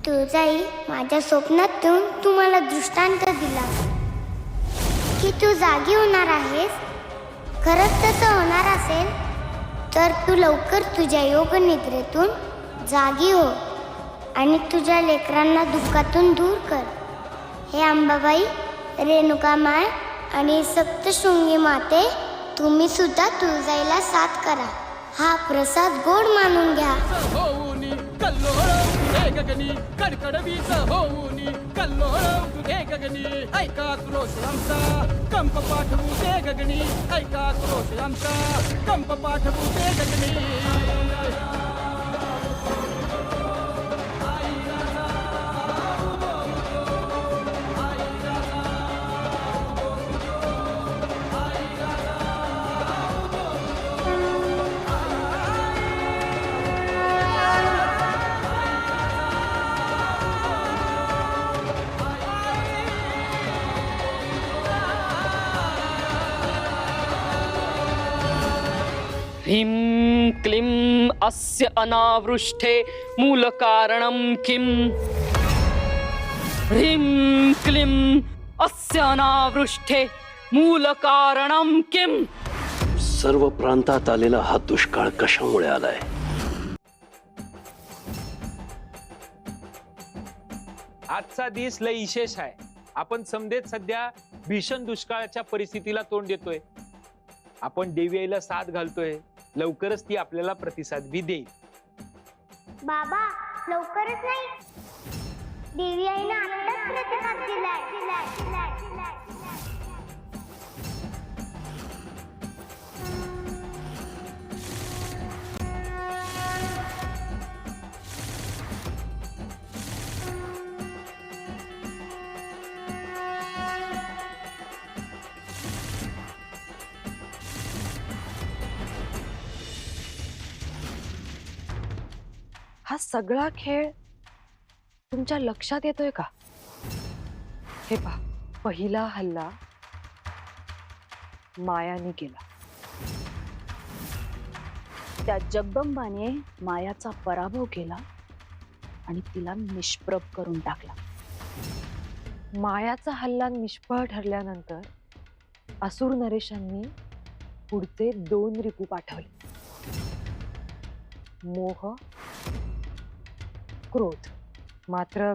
तुळजाई माझ्या स्वप्नातून तू मला दृष्टांत दिला की तू जागी होणार आहेस. खरंच तसं होणार असेल तर तू लवकर तुझ्या योग निद्रेतून जागी हो आणि तुझ्या लेकरांना दुःखातून दूर कर. हे अंबाबाई, रेणुका माय आणि सप्तशृंगी माते, तुम्ही सुद्धा तुळजाईला साथ करा. हा प्रसाद गोड मानून घ्या. होऊनी कल्लोळ तुझे गगनी, कडकडवीत होऊनी कल्लोळ तुझे गगनी. ऐका क्रोश आमचा कंप पाठवू दे गगनी, ऐका क्रोश आमचा कंप पाठवू दे गगनी. ह्रीं क्लीं अस्य अनावृष्टे मूलकारणं किम्? ह्रीं क्लीं अस्य अनावृष्टे मूलकारणं किम्? सर्व प्रांतात आलेला हा दुष्काळ कशामुळे आलाय? आजचा दिवस लय विशेष आहे. आपण समदेत सध्या भीषण दुष्काळाच्या परिस्थितीला तोंड देतोय. आपण देवी आईला साथ घालतोय. लवकरच ती आपल्याला प्रतिसाद भी देईल. बाबा, लवकरच नाही, देवी आईने आत्ताच प्रतिसाद दिलाय. हा सगळा खेळ तुमच्या लक्षात येतोय का? हे पहा, पहिला हल्ला मायाने केला. त्या जगदंबाने मायाचा पराभव केला आणि तिला निष्प्रभ करून टाकला. मायाचा हल्ला निष्फळ ठरल्यानंतर असुर नरेशांनी पुढचे 2 रिपू पाठवले: मोह, क्रोध. मात्र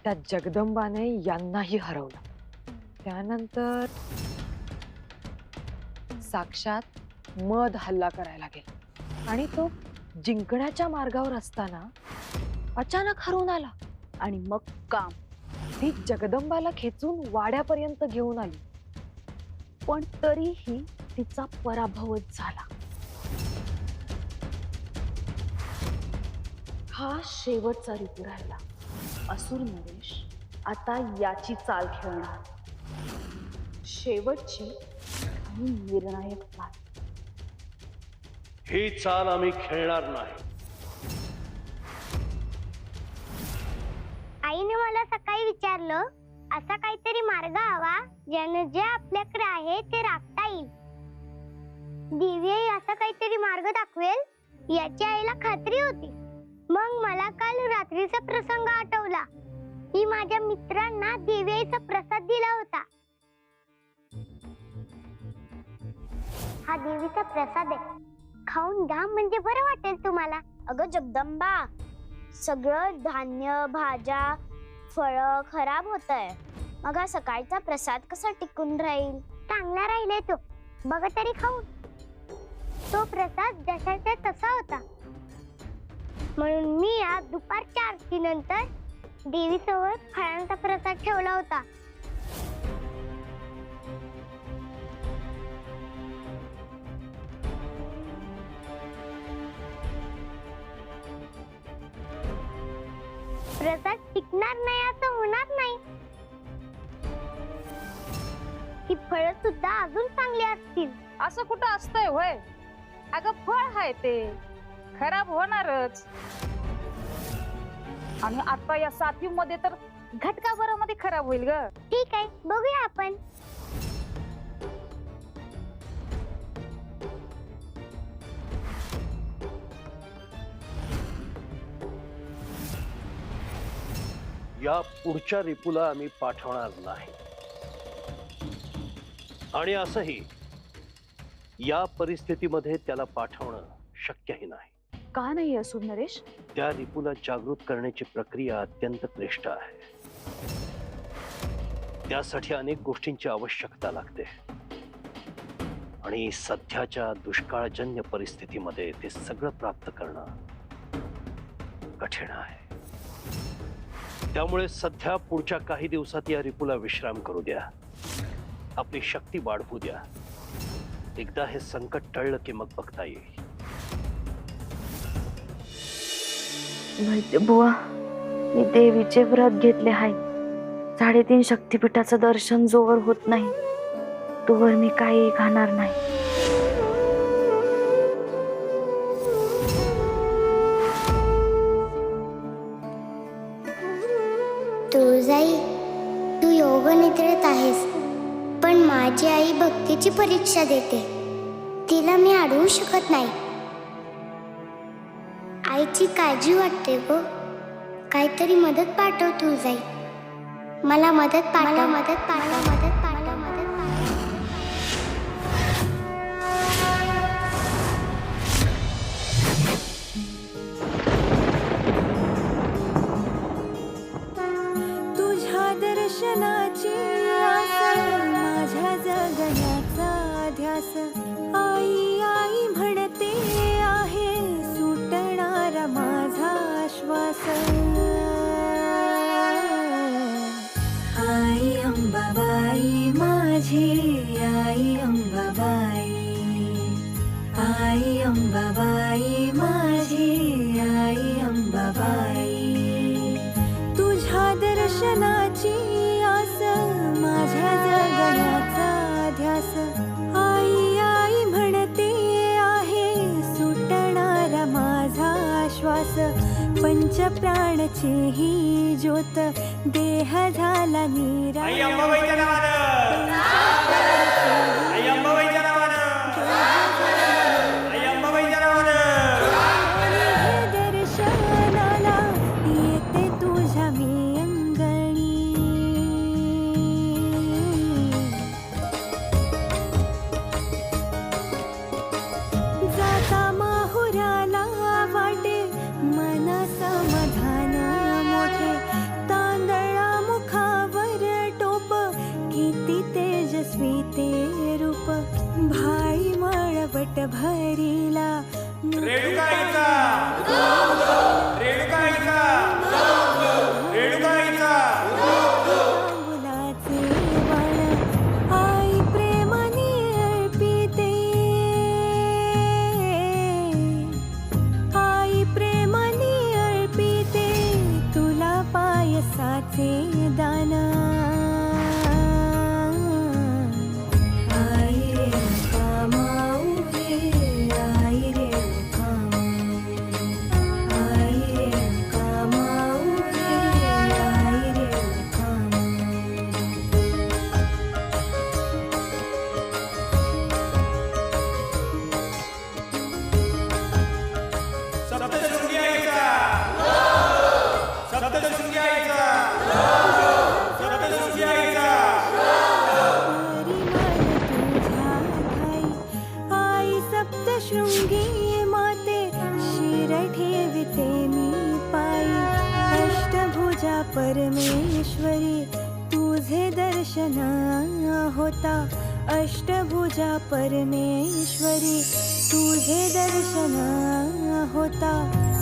त्या जगदंबाने यांनाही हरवलं. त्यानंतर साक्षात मद हल्ला करायला गेला आणि तो जिंकण्याच्या मार्गावर असताना अचानक हरवून आला. आणि मग काम, ती जगदंबाला खेचून वाड्यापर्यंत घेऊन आली, पण तरीही तिचा पराभवच झाला. हा शेवटचा ऋतू राहिला. असुर नरेश आता याची चाल खेळणार. शेवटची आणि निर्णायक चाल. ही चाल आम्ही खेळणार नाही. आईने मला सकाळी विचारलं, असा काहीतरी मार्ग हवा ज्याने जे आपल्याकडे आहे ते राखता येईल. देवी आई असा काहीतरी मार्ग दाखवेल याची आईला खात्री होती. मग मला काल रात्रीचा प्रसंग आठवला. मी माझ्या मित्रांना देवी आईचा प्रसाद दिला होता. हा देवीचा प्रसाद आहे, खाऊन घ्या म्हणजे बरं वाटेल तुम्हाला. अगं जगदंबा, सगळं धान्य, भाज्या, फळं खराब होतंय. मग हा सकाळचा प्रसाद कसा टिकून राहील? चांगला राहिलाय तो, बघ तरी खाऊन. तो प्रसाद जशाचा तसा होता, म्हणून मी या दुपारच्या आरतीनंतर देवीसोबत फळांचा प्रसाद ठेवला होता. प्रसाद टिकणार नाही असं होणार नाही. ही फळं सुद्धा अजून चांगली असतील. असं कुठं असतंय होय? अगं फळ आहे ते, खराब होणारच. आणि आता या साथीमध्ये तर घटकाभरामध्ये खराब होईल ग. ठीक आहे, बघूया आपण. या पुढच्या रिपूला आम्ही पाठवणार नाही. आणि असंही या परिस्थितीमध्ये त्याला पाठवणं शक्यही नाही. का नाही असू नरेश? त्या रिपूला जागृत करण्याची प्रक्रिया अत्यंत क्लिष्ट आहे. त्यासाठी अनेक गोष्टींची आवश्यकता लागते आणि सध्याच्या दुष्काळजन्य परिस्थितीमध्ये ते सगळं प्राप्त करणं कठीण आहे. त्यामुळे सध्या पुढच्या काही दिवसात या रिपूला विश्राम करू द्या, आपली शक्ती वाढवू द्या. एकदा हे संकट टळलं की मग बघता येईल. वैद्य बुवा, मी देवीचे व्रत घेतले आहे. 3.5 शक्तिपीठाचं दर्शन जोवर होत नाही तोवर मी काही खाणार नाही. तुळजाई, तू योग निद्रेत आहेस, पण माझी आई भक्तीची परीक्षा देते. तिला मी अडवू शकत नाही. आईची काळजी वाटते गो. काहीतरी मदत पाठव तुळजाई. मला मदत पाठव, मदत पाठव, मदत पाठव, मदत पाठव. तुझ्या दर्शनाची आस, माझ्या जगण्याचा ध्यास. आई आई म्हणते आहे, सुटणारा माझा श्वास. आई अंबाबाई माझी, आई अंबाबाई. आई अंबाबाई माझी, आई अंबाबाई. तुझ्या दर्शनाची आस, माझ्या जगण्याचा ध्यास. आई आई म्हणते आहे, सुटणारा माझा श्वास. पंचप्राणची ही ज्योत, देह झाला नीरा. आई अंबाबाईच्या नावानं, आई अंबाबाईच्या नावानं, आई अंबाबाईच्या नावानं. दर्शनाला येते तुझ्या मी अंगणी. जाता माहुराला वाटे, मन समाधान मोठे. तांदळा मुखावर टोप, किती तेजस्वी ते रूप. भाई मळवट भरीला, रेणुकाईचा, रेणुकाईचा, रेणुकाईचा. मुलाचे वण, आई प्रेमाने अर्पिते. आई प्रेमाने अर्पिते, तुला पायसाचे दान. आई रे कामाऊ रे, आई रे कामाऊ. आई रे कामाऊ रे, आई रे कामाऊ. सप्तशृंगी आईचा, सप्तशृंगी आईचा, सप्तशृंगी आईचा. परिमळ तुझ्या ठाई, आई सप्तशृंगी माते. शिर ठेविते मी पायी, अष्टभुजा परमेश्वरी. तुझे दर्शन होता, अष्टभुजा परमेश्वरी. तुझे दर्शन होता,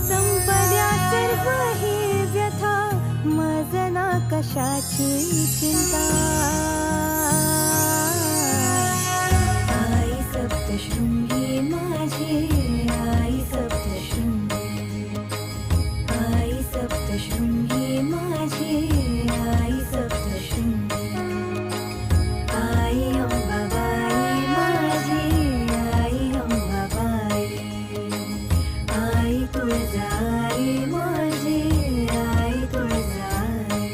संपद्या सर्व ही व्यथा. मजना कशाची चिंता. आई सप्तशृंगी माझी, आई सप्तशृंगी. आई सप्तशृंगी माझी, आई सप्तशृंगी. आई अंबाबाई माझी, आई अंबाबाई. आई तुळजाई माझी, आई तुळजाई.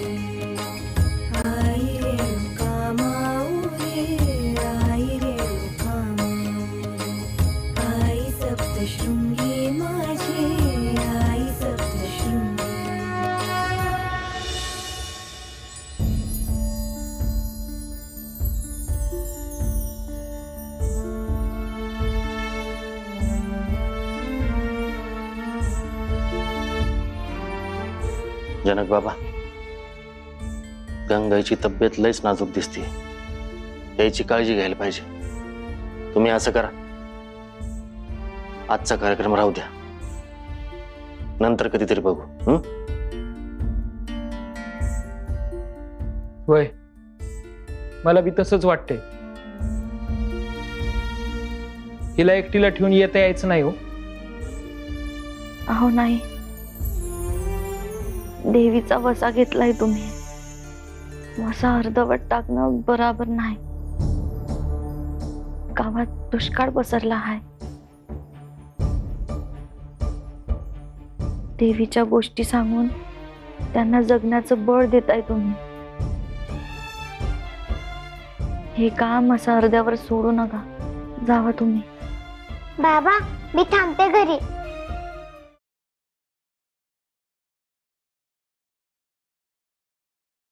आई रेणुका जनक बाबा, गंगाईची तब्येत लयच नाजूक दिसते, याची काळजी घ्यायला पाहिजे. तुम्ही असं करा, आजचा कार्यक्रम राहू द्या, नंतर कधीतरी बघू. होय, मला बी तसंच वाटतंय. हिला एकटीला ठेवून येता यायचं नाही हो. अहो नाही, देवीचा वसा घेतलाय तुम्ही. वसा अर्धवट टाकणं बराबर नाही. गावात दुष्काळ पसरला आहे. देवीच्या गोष्टी सांगून त्यांना जगण्याचं बळ देताय तुम्ही. हे काम असं अर्ध्यावर सोडू नका. जावा तुम्ही. बाबा, मी थांबते घरी.